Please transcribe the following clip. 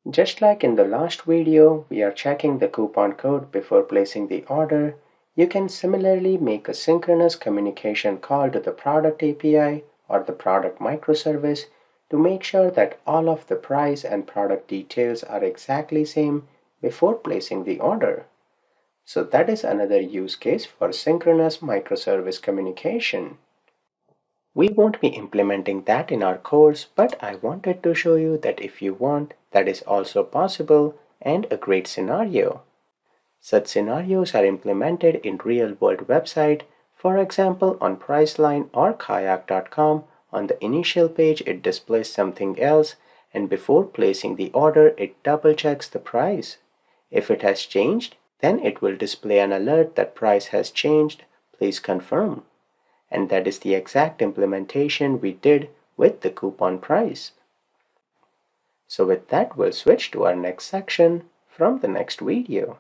Just like in the last video, we are checking the coupon code before placing the order. You can similarly make a synchronous communication call to the product API or the product microservice to make sure that all of the price and product details are exactly same before placing the order. So that is another use case for synchronous microservice communication. We won't be implementing that in our course, but I wanted to show you that if you want, that is also possible and a great scenario. Such scenarios are implemented in real-world website. For example, on Priceline or Kayak.com, on the initial page it displays something else, and before placing the order it double checks the price. If it has changed, then it will display an alert that price has changed, please confirm. And that is the exact implementation we did with the coupon price. So with that, we'll switch to our next section from the next video.